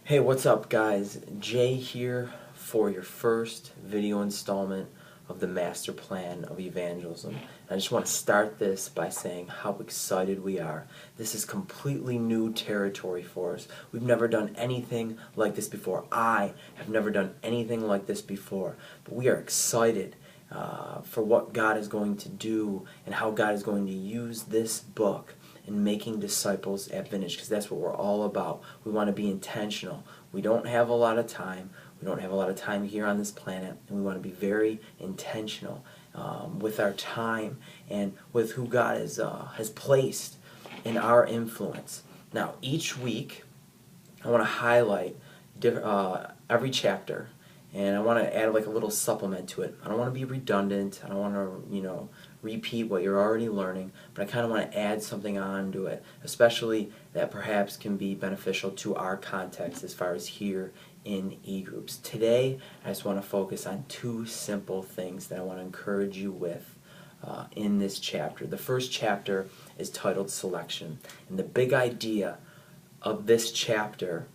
Hey, what's up guys? Jay here for your first video installment of the Master Plan of Evangelism. I just want to start this by saying how excited we are. This is completely new territory for us. We've never done anything like this before. I have never done anything like this before. But we are excited for what God is going to do and how God is going to use this book in making disciples at Vintage, because that's what we're all about. We want to be intentional. We don't have a lot of time. We don't have a lot of time here on this planet, and we want to be very intentional with our time and with who God has placed in our influence. Now, each week, I want to highlight every chapter, and I want to add like a little supplement to it. I don't want to be redundant. I don't want to, repeat what you're already learning, but I kind of want to add something onto it, especially that perhaps can be beneficial to our context as far as here in eGroups. Today, I just want to focus on two simple things that I want to encourage you with in this chapter. The first chapter is titled Selection, and the big idea of this chapter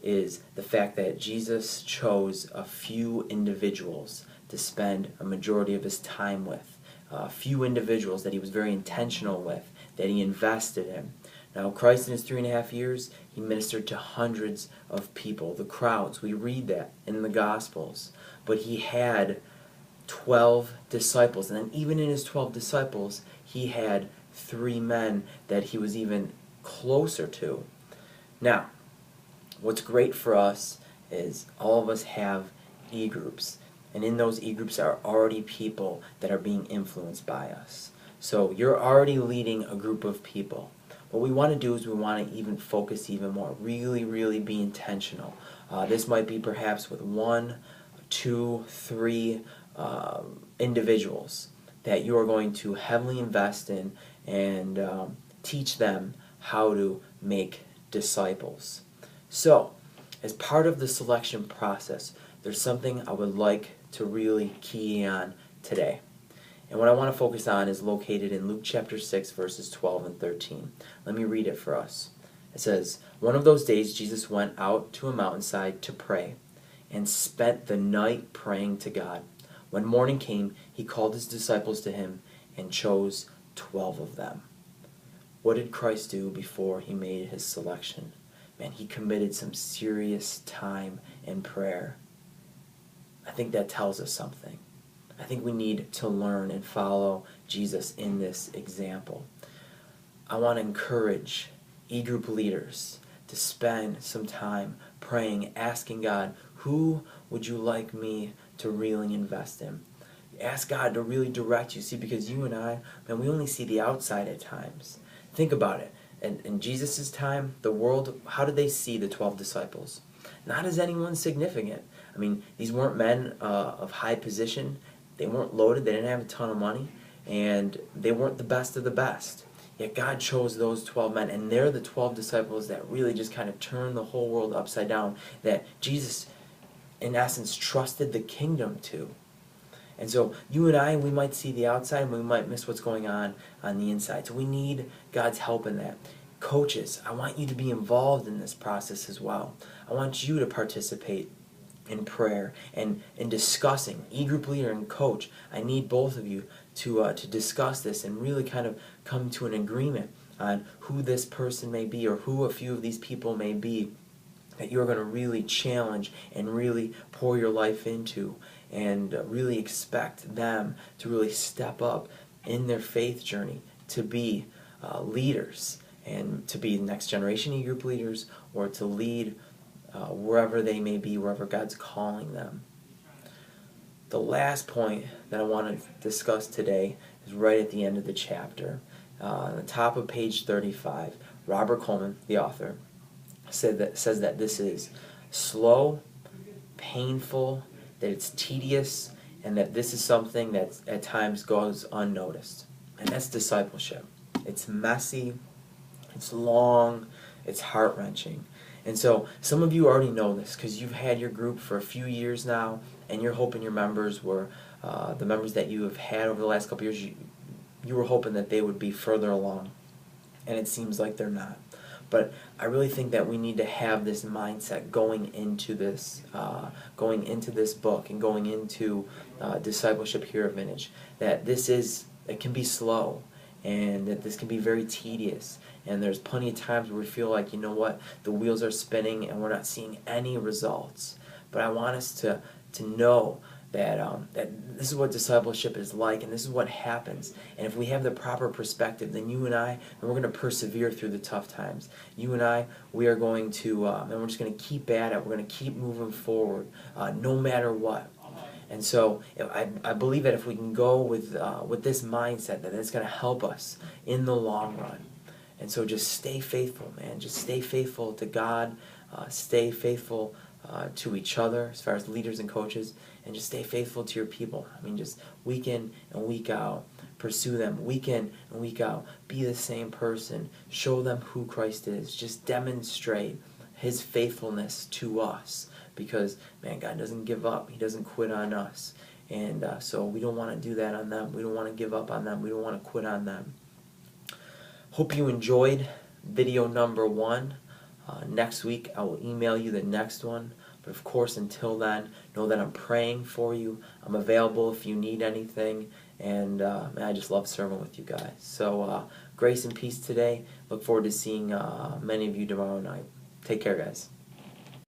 is the fact that Jesus chose a few individuals to spend a majority of his time with. A few individuals that he was very intentional with, that he invested in. Now, Christ in his 3.5 years, he ministered to hundreds of people, the crowds. We read that in the Gospels. But he had 12 disciples, and then even in his 12 disciples, he had 3 men that he was even closer to. Now, what's great for us is all of us have e-groups. And in those e-groups are already people that are being influenced by us. So you're already leading a group of people. What we want to do is we want to even focus even more, really be intentional. This might be perhaps with 1, 2, 3 individuals that you are going to heavily invest in and teach them how to make disciples. So, as part of the selection process, there's something I would like to really key on today. And what I want to focus on is located in Luke chapter 6, verses 12 and 13. Let me read it for us. It says, "One of those days Jesus went out to a mountainside to pray, and spent the night praying to God. When morning came, he called his disciples to him and chose 12 of them." What did Christ do before he made his selection? Man, he committed some serious time in prayer. I think that tells us something. I think we need to learn and follow Jesus in this example. I want to encourage e-group leaders to spend some time praying, asking God, who would you like me to really invest in? Ask God to really direct you. See, because you and I, man, we only see the outside at times. Think about it. In Jesus' time, the world, how did they see the 12 disciples? Not as anyone significant. I mean, these weren't men of high position. They weren't loaded. They didn't have a ton of money. And they weren't the best of the best. Yet God chose those 12 men. And they're the 12 disciples that really just kind of turned the whole world upside down. That Jesus, in essence, trusted the kingdom to. And so you and I, we might see the outside and we might miss what's going on the inside. So we need God's help in that. Coaches, I want you to be involved in this process as well. I want you to participate in prayer and in discussing. E-group leader and coach, I need both of you to discuss this and really kind of come to an agreement on who this person may be or who a few of these people may be that you're going to really challenge and really pour your life into and really expect them to really step up in their faith journey to be leaders and to be next generation e-group leaders or to lead wherever they may be, wherever God's calling them. The last point that I want to discuss today is right at the end of the chapter. On the top of page 35, Robert Coleman, the author, says that this is slow, painful, that it's tedious, and that this is something that at times goes unnoticed. And that's discipleship. It's messy, it's long, it's heart-wrenching. And so some of you already know this because you've had your group for a few years now, and you're hoping your members were, the members that you have had over the last couple years, you were hoping that they would be further along. And it seems like they're not. But I really think that we need to have this mindset going into this book and going into discipleship here at Vintage, that it can be slow, and that this can be very tedious, and there's plenty of times where we feel like, you know what, the wheels are spinning and we're not seeing any results. But I want us to know that this is what discipleship is like, and this is what happens. And if we have the proper perspective, then you and we're going to persevere through the tough times. You and I, we are going to, and we're just going to keep at it. We're going to keep moving forward, no matter what. And so I believe that if we can go with this mindset, that it's going to help us in the long run. And so just stay faithful, man. Just stay faithful to God. Stay faithful to each other as far as leaders and coaches, and just stay faithful to your people. I mean, just week in and week out, pursue them week in and week out. Be the same person. Show them who Christ is. Just demonstrate His faithfulness to us, because, man, God doesn't give up. He doesn't quit on us. And so we don't want to do that on them. We don't want to give up on them. We don't want to quit on them. Hope you enjoyed video number 1. Next week I will email you the next one. But of course, until then, know that I'm praying for you. I'm available if you need anything. And man, I just love serving with you guys. So grace and peace today. Look forward to seeing many of you tomorrow night. Take care, guys.